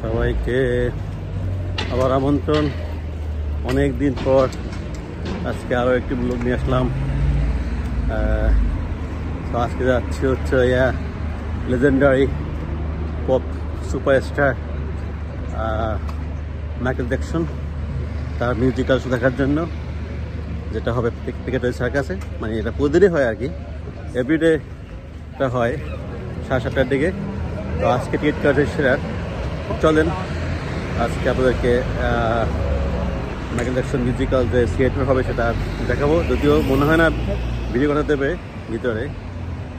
সবাইকে আবার আমন্ত্রণ। অনেক দিন পর আজকে আরও একটি ব্লগ নিয়ে আসলাম। তো আজকে যাচ্ছি হচ্ছে legendary pop superstar Michael Jackson, তার মিউজিক্যাল শো দেখার জন্য, যেটা হবে পিকেটরি সার্কাসে। মানে এটা প্রতিদিনই হয় আর কি, এভরিডে এটা হয় 7:30টার দিকে। তো আজকে টিকিট কাটে সেরা। চলেন আজকে আপনাদেরকে মাইকেল জ্যাকসন মিউজিক্যাল যে থিয়েটার হবে সেটা দেখাবো। যদিও মনে হয় না ভিডিও করা দেবে ভিতরে,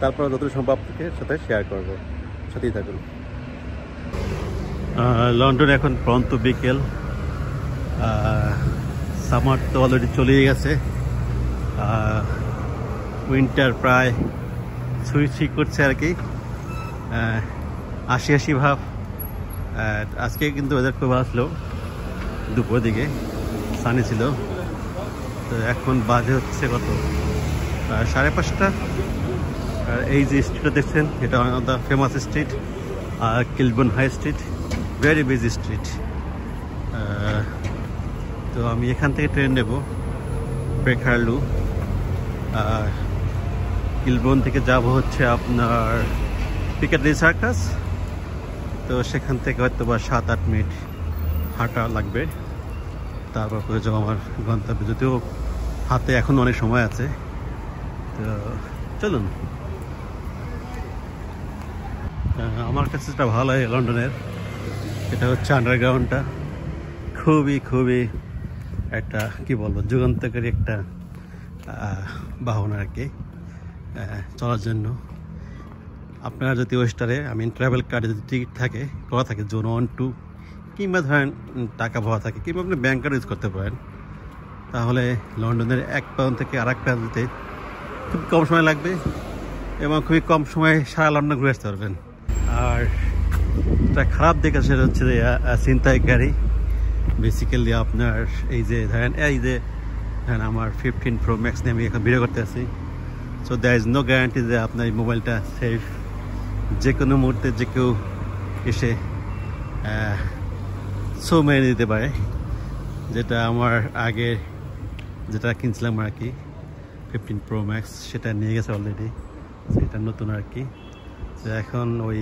তারপর যতটুকু সম্ভব থেকে সাথে শেয়ার করবো, সাথেই থাকুন। লন্ডন এখন পর্যন্ত বিকেল, সামার তো অলরেডি চলেই গেছে, উইন্টার প্রায় ছুঁই করছে আর কি, 80 ভাব। আজকে কিন্তু ওয়েদার খুব আসলো, দুপুর দিকে সানি ছিল। তো এখন বাজে হচ্ছে কত, 5:30। আর এই যে স্ট্রিটটা দেখছেন, এটা one of the famous street, Kilburn high street, very busy street. তো আমি এখান থেকে ট্রেন নেব বেকারলু, কিলবর্ন থেকে যাব হচ্ছে আপনার পিকেটরি সার্কাস। তো সেখান থেকে হয়তো বা 7-8 মিনিট হাঁটা লাগবে, তারপর করে যাবো আমার গন্তব্যে। যদিও হাতে এখন অনেক সময় আছে, তো চলুন। আমার কাছে যেটা ভালো লাগে লন্ডনের, এটা হচ্ছে আন্ডারগ্রাউন্ডটা। খুবই একটা কি বলবো, যুগান্তকারী একটা বাহন আর কি চলার জন্য। আপনারা যদি ওয়েস্টারে ট্রাভেল কার্ডে যদি টিকিট থাকে করা থাকে জোন 1-2, কিংবা ধরেন টাকা ভরা থাকে, কিংবা আপনি ব্যাংক কার্ড ইউজ করতে পারেন, তাহলে লন্ডনের এক প্রান্ত থেকে আরেক প্রান্তে খুব কম সময় লাগবে এবং খুবই কম সময়ে সারা লন্ডন ঘুরে আসতে পারবেন। আর এটা খারাপ দিক সেটা হচ্ছে যে ছিনতাইকারী। বেসিক্যালি আপনার এই যে ধরেন আমার 15 Pro Max নিয়ে আমি এখন ভিডিও করতে আছি। So there is no guarantee যে আপনার এই মোবাইলটা সেফ। যে কোনো মুহূর্তে যে কেউ এসে শো মেরে দিতে পারে। যেটা আমার আগে যেটা কিনছিলাম আর কি 15 Pro Max, সেটা নিয়ে গেছে অলরেডি, সেটা নতুন আর কি। তো এখন ওই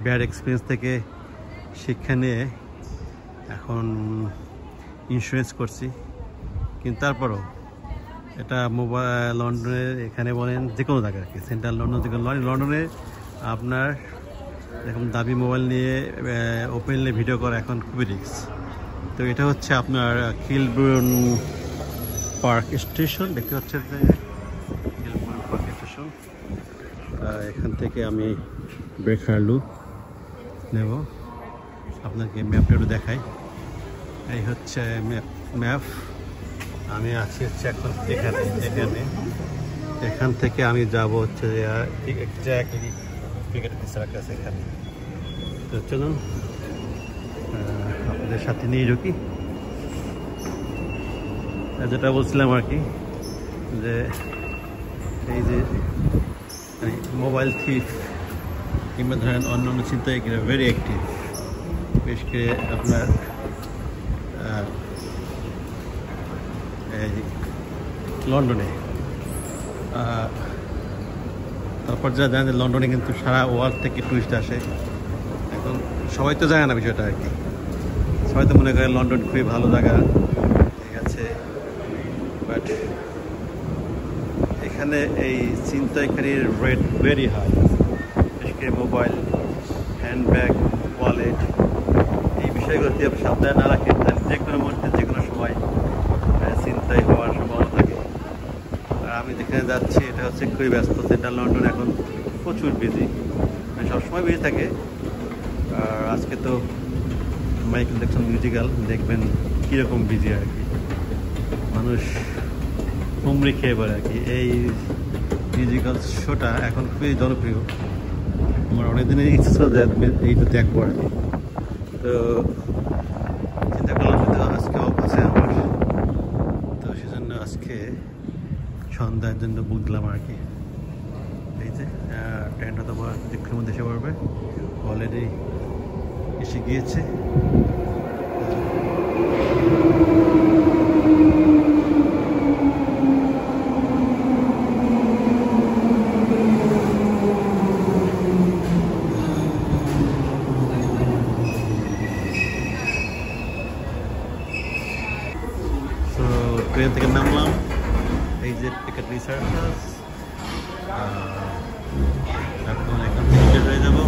ব্যাড এক্সপিরিয়েন্স থেকে শিক্ষা নিয়ে এখন ইন্স্যুরেন্স করছি। কিন্তু তারপরও এটা মোবাইল লন্ডনের এখানে বলেন যে কোনো জায়গায় আর কি, সেন্ট্রাল লন্ডন থেকে লন্ডনে আপনার এরকম দামি মোবাইল নিয়ে ওপেনলি ভিডিও করা এখন খুবই রিস্ক। তো এটা হচ্ছে আপনার কিলবর্ন পার্ক স্টেশন, দেখতে পাচ্ছেন যে কিলবর্ন পার্ক স্টেশন। এখান থেকে আমি বেকারলু নেব, আপনাকে ম্যাপটা একটু দেখাই। এই হচ্ছে ম্যাপ। আমি আছি হচ্ছে এখন এখান থেকে আমি যাব হচ্ছে এক্স্যাক্টলি পিকেটরি সার্কাস এখানে। তো চলুন আপনাদের সাথে নিয়ে ঢুকি। যেটা বলছিলাম আর কি, যে এই যে মোবাইল থিফ কিংবা ধরেন অন্যান্য ছিনতাইকারীরা ভেরি অ্যাক্টিভ, বিশেষ করে আপনার লন্ডনে। তারপর যা জানেন লন্ডনে কিন্তু সারা ওয়ার্ল্ড থেকে টুরিস্ট আসে। এখন সবাই তো জানে না বিষয়টা আর কি, সবাই তো মনে করে লন্ডন খুবই ভালো জায়গা, ঠিক আছে। বাট এখানে এই ছিনতাইকারীর রেট ভেরি হাই, বিশেষ করে মোবাইল, হ্যান্ডব্যাগ, ওয়ালেট, এই বিষয়গুলো যদি আপনি সাবধানে না রাখেন তাহলে যে কোনো মুহূর্তে যে কোনো সময় ছিনতাই হওয়ার সম্ভাবনা থাকে। আর আমি যেখানে যাচ্ছি এটা হচ্ছে খুবই ব্যস্ত, সেন্ট্রাল লন্ডন এখন প্রচুর বিজি, মানে সবসময় বিজি থাকে। আর আজকে তো মাইকেল জ্যাকসন মিউজিক্যাল, দেখবেন কীরকম বিজি আর কি, মানুষ হুমড়ি খেয়ে পড়ে আর কি। এই মিউজিক্যাল শোটা এখন খুবই জনপ্রিয়, আমার অনেকদিনের ইচ্ছা ছিল যে এইটা দেখবো আর কি। তো চিন্তা করলাম যে আজকে অফ আছে আমার, তো সেজন্য আজকে সন্ধ্যার জন্য বুক দিলাম আর কি। এই যে ট্রেনটা তো কিছুক্ষণের মধ্যে এসে পড়বে, অলরেডি এসে গিয়েছে। ট্রেন থেকে নামলাম, এই যে পিকাডলি সার্কাস। এখন এখান থেকে বের হয়ে যাবো।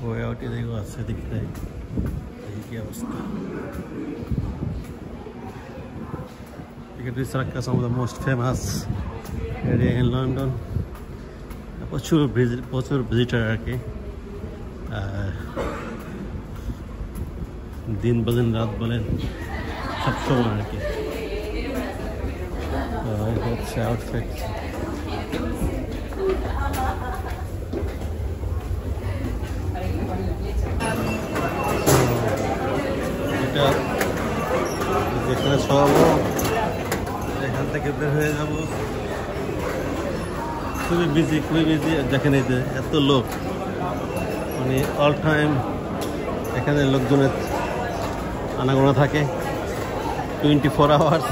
ওয়ে আউট এদিকেও আছে, দেখতে এই কি অবস্থা। Piccadilly Circus one of the most famous area in London. প্রচুর ভিজিটার আর কি, দিন বলেন রাত বলেন সবসময় আর কি। হচ্ছে আউটফিট, এটা যেখানে ছড়াবো এখান থেকে বের হয়ে যাব। খুবই বিজি দেখেন এই যে এত লোক, মানে অল টাইম এখানে লোকজনের আনাগোনা থাকে 24 আওয়ার্স।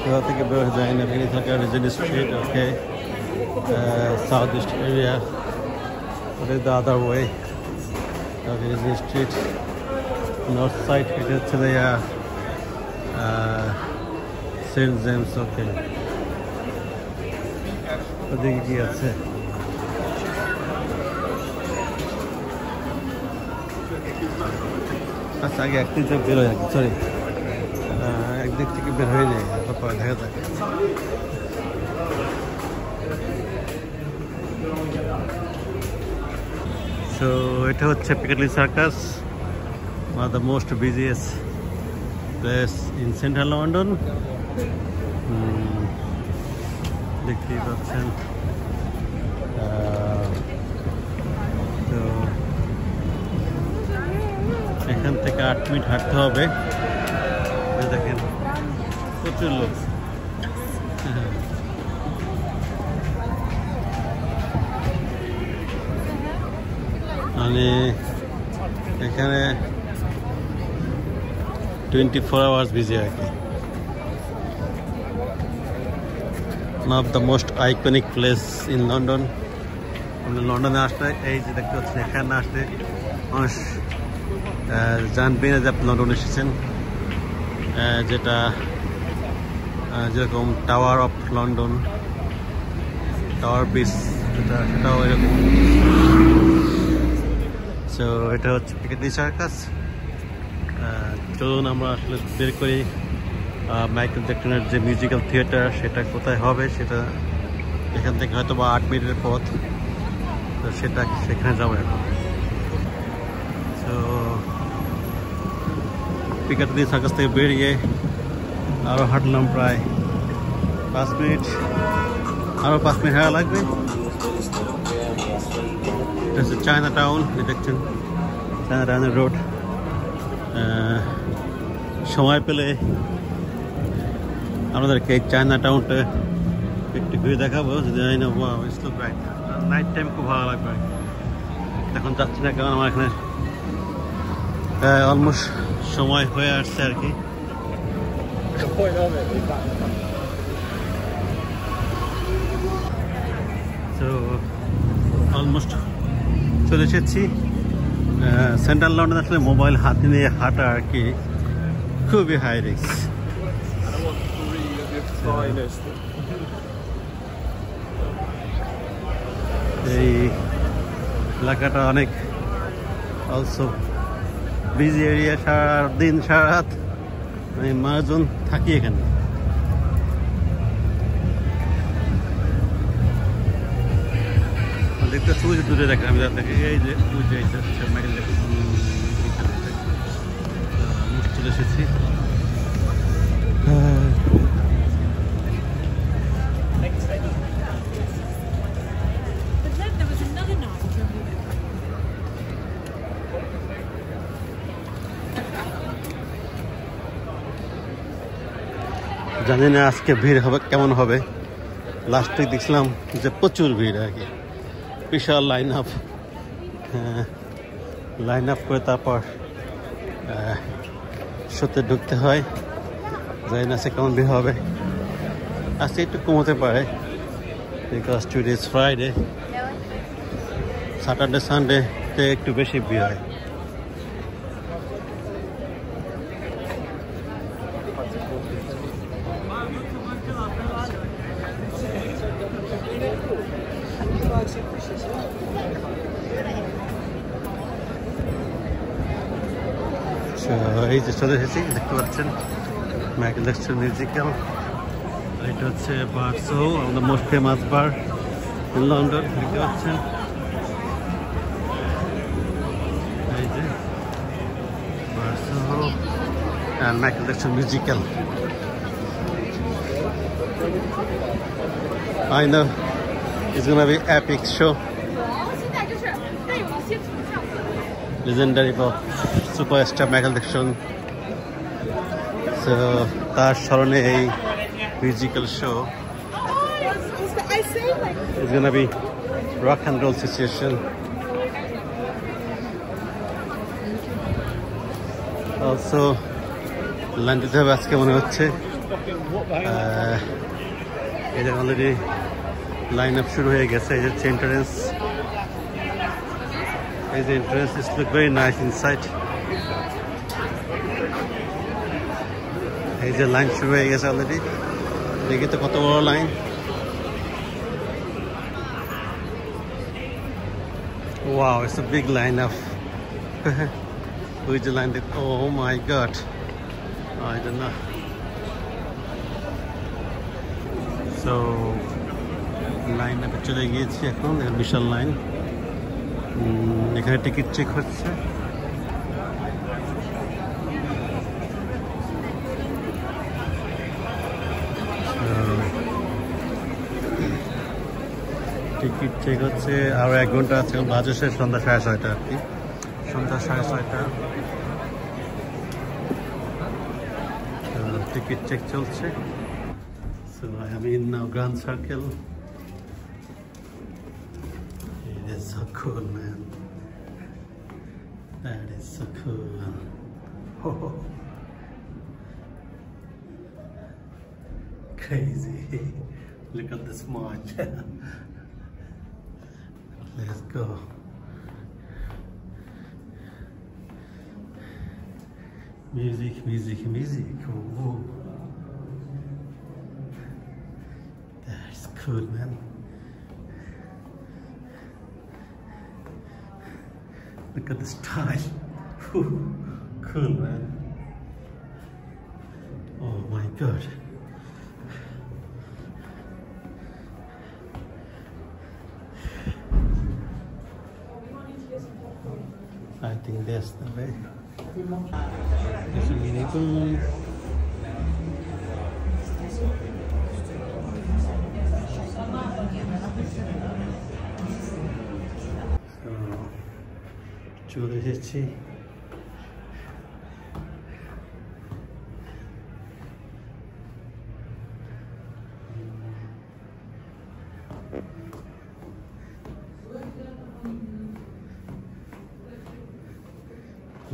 কোথা থেকে বের হয়ে যায় না, এখানে থাকে Regent street, okay south east area, what is the other way, Regent street north side, এটা হচ্ছে সেন্ট জেমস। ওকে, ওদিকে কি আছে? আচ্ছা, আগে একদিক থেকে বের হয়ে যাবে, সরি একদিক থেকে বের হয়ে যায়, তারপরে দেখা যাক। সো এটা হচ্ছে পিকাডলি Circus, one of the most busiest place in central London. দেখতেই পাচ্ছেন। তো এখান থেকে 8 মিনিট হাঁটতে হবে। দেখেন প্রচুর লোক। মানে এখানে 24 আওয়ার্স বিজি আর কি। one of the most iconic place in London. লন্ডনে আসলে এই যে দেখতে পাচ্ছেন, এখানে আসলে মানুষ জানবে না যে আপনি লন্ডন এসেছেন। যেটা যেরকম tower of London, tower bridge, সেটাও এরকম। সো এটা হচ্ছে পিকাডলি সার্কাস। চলুন আমরা আসলে বের করি মাইকেল জ্যাকসনের যে মিউজিক্যাল থিয়েটার, সেটা কোথায় হবে, সেটা এখান থেকে হয়তো বা 8 মিনিটের পথ, তো সেখানে যাবো এখন। তো পিকাডলি সার্কাস থেকে বেরিয়ে আরও হাঁটলাম প্রায় 5 মিনিট, আরও 5 মিনিট হাঁটা লাগবে। এটা হচ্ছে চায়না টাউন, দেখছেন চায়না টাউনের রোড। সময় পেলে আমাদেরকে এই চায়না টাউনটা একটু ঘুরে দেখাবো, যদি নাইট টাইম খুব ভালো লাগবে। এখন যাচ্ছি না, কারণ আমার এখানে অলমোস্ট সময় হয়ে আসছে আর কি। তো অলমোস্ট চলে এসেছি। সেন্ট্রাল লন্ডন আসলে মোবাইল হাতে নিয়ে হাঁটা আর কি খুবই হাই রিস্ক। এই এলাকাটা অনেক অলসো বিজি এরিয়া, সারাদিন সারা রাত আমি মানুষজন থাকি এখানে। দেখতে শুধু দূরে দেখেন, আমি দেখি এই যে মাইকেল জ্যাকসন চলে এসেছি। জানি না আজকে ভিড় হবে কেমন হবে। লাস্ট উইক দেখছিলাম যে প্রচুর ভিড় আর কি, বিশাল লাইন আপ করে তারপর শোতে ঢুকতে হয়। জানি না আজকে কেমন ভিড় হবে। আজকে একটু কমতে পারে, because today is Friday. Saturday সানডেতে একটু বেশি ভিড় হয়। এই যে চলে এসেছি, দেখতে পাচ্ছেন মাইকেল জ্যাকসন মিউজিক্যাল। এটা হচ্ছে বার শো, আমাদের most famous bar in London. দেখতে পাচ্ছেন এই যে বার show and Michael Jackson musical. I know it's gonna be epic show. Legendary pop superstar Michael Jackson. So তার স্মরণে এই musical show. It's gonna be rock and roll situation. Also লাইনটিতে হবে আজকে মনে হচ্ছে। এই যে অলরেডি লাইন আপ শুরু হয়ে গেছে। এই যে এন্ট্রান্স, এই যে entrance is look very nice inside. এই যে লাইন শুরু হয়ে গেছে অলরেডি, দেখি তো কত বড় line. Wow, it's a big line of which line? Oh my God, I don't know. So line আপে চলে গিয়েছি এখন, বিশাল লাইন। এখানে টিকিট চেক হচ্ছে। টিকিট চেক হচ্ছে, আরো 1 ঘন্টা আছে। বাজে শেষ সন্ধ্যা 6:30 আর কি, সন্ধ্যা 6:30। টিকিট চেক চলছে। So I am in now Grand Circle. It is so cool, man. That is so cool. Oh, crazy. Look at the smart. Let's go. Music, music, music. Oh, that's cool, man. Look at the style. Cool, man. Oh my God. I think that's the way. There's a mini boom. চলে এসেছি।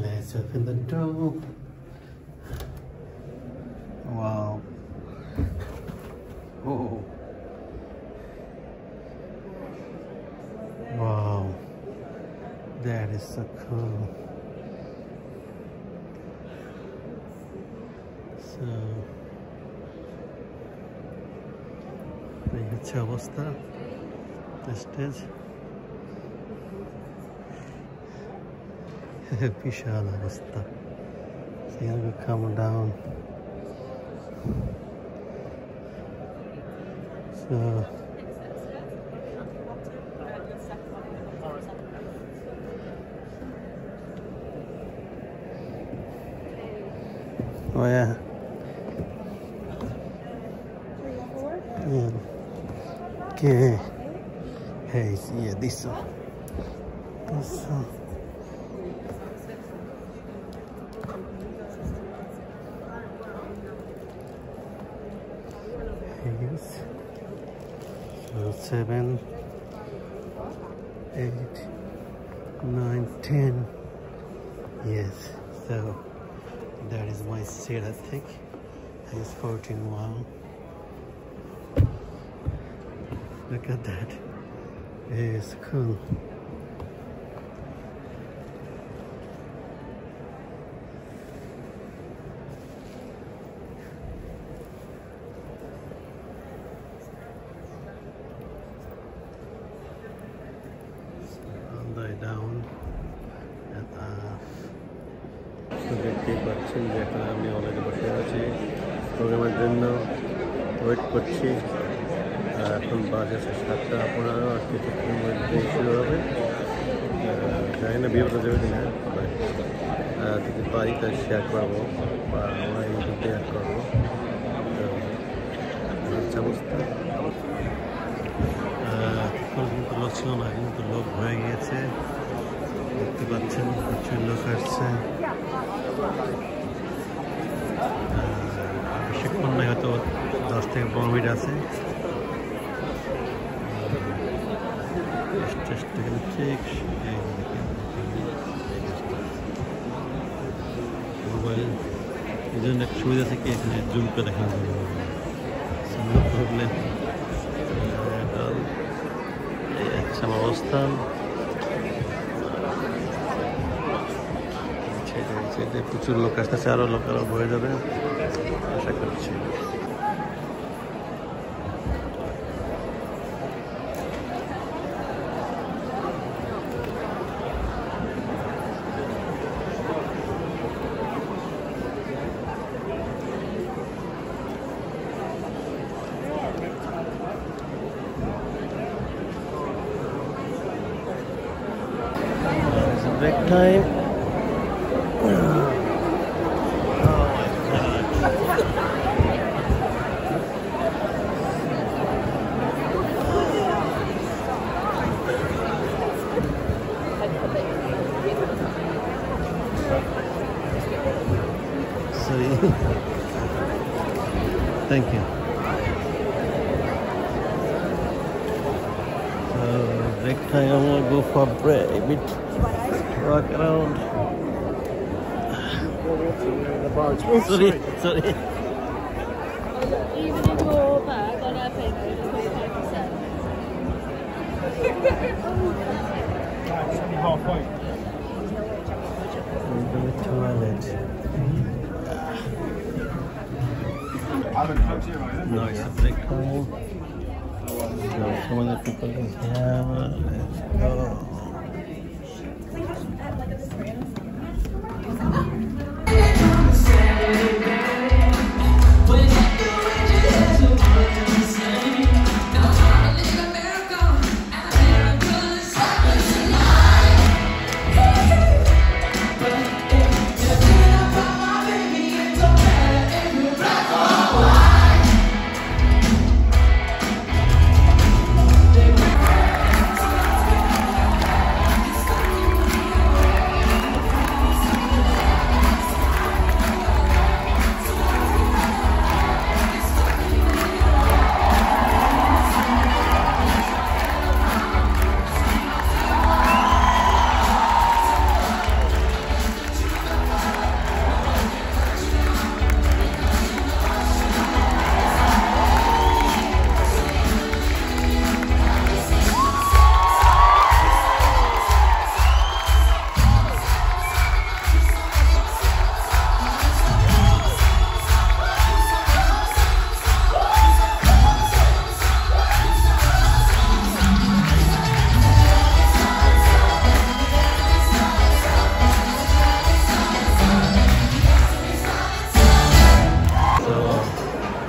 Let's open the door. Wow. Oh. Wow. That is so cool. So, এই হচ্ছে অবস্থা stage. বিশাল অবস্থা। So you have to come down. So oh yeah. Okay. Hey, yeah, this one. This one. views. So 7, 8, 9, 10. Yes, so that is my seat, I think. It's 14. Wow. Look at that. It's cool. Down and দেখতে পাচ্ছেন যে এখন আমি already বসে আছি প্রোগ্রামের জন্য wait করছি। এখন বাজে 7:15 আর কিছুক্ষণের মধ্যে শুরু হবে। জানি না ভিডিওটা যাবে কিনা, তবে যদি পারি তাই শেয়ার করবো বা আমরা ইউটিউবে অ্যাড করবো। অবস্থা কিন্তু লোক ছিল না, কিন্তু লোক হয়ে গিয়েছে। দেখতে পাচ্ছেন প্রচুর লোক আসছে। বেশিক্ষণ নয়, হয়তো 10 থেকে 15 মিনিট আছে। ঠিক মোবাইল এই জন্য একটা সুবিধা থেকে এখানে জুম করে দেখানো যাবে, প্রবলেম। আমার অবস্থান প্রচুর লোক আসতেছে, আরো লোক আরো হয়ে যাবে আশা করছি। Break time. Sorry. Thank you. So break time. I'm gonna go for break a bit. Walk around. Sorry. Even if you're back on our thing, it's 25%. It's only halfway. The toilet. No, it's a break time. So some of the people is here. Let's go.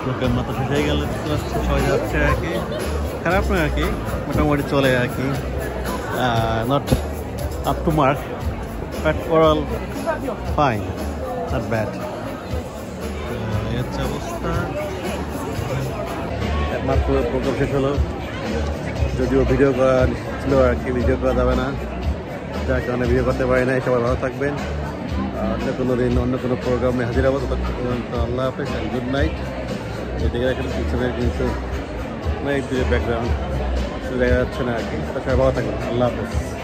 লোকের মতো শেষ হয়ে গেলে শেষ হয়ে যাচ্ছে আর কি। খারাপ নয় আর কি, মোটামুটি চলে আর কি। Not up to mark, but overall fine, not bad. এই হচ্ছে অবস্থা। একমাত্র প্রোগ্রাম শেষ হলো, যদিও ভিডিও করা ছিল আর কি, ভিডিও করা যাবে না, যার কারণে ভিডিও করতে পারি নাই। সবাই ভালো থাকবেন, অন্য কোনো দিন অন্য কোনো প্রোগ্রামে হাজির হবো। ততক্ষণ পর্যন্ত আল্লাহ হাফেজ, গুড নাইট। এদিকে কিন্তু অনেক দূরে ব্যাকগ্রাউন্ড দেখা যাচ্ছে না আর কি। সবাই ভালো থাকবেন, আল্লাহ হাফেজ।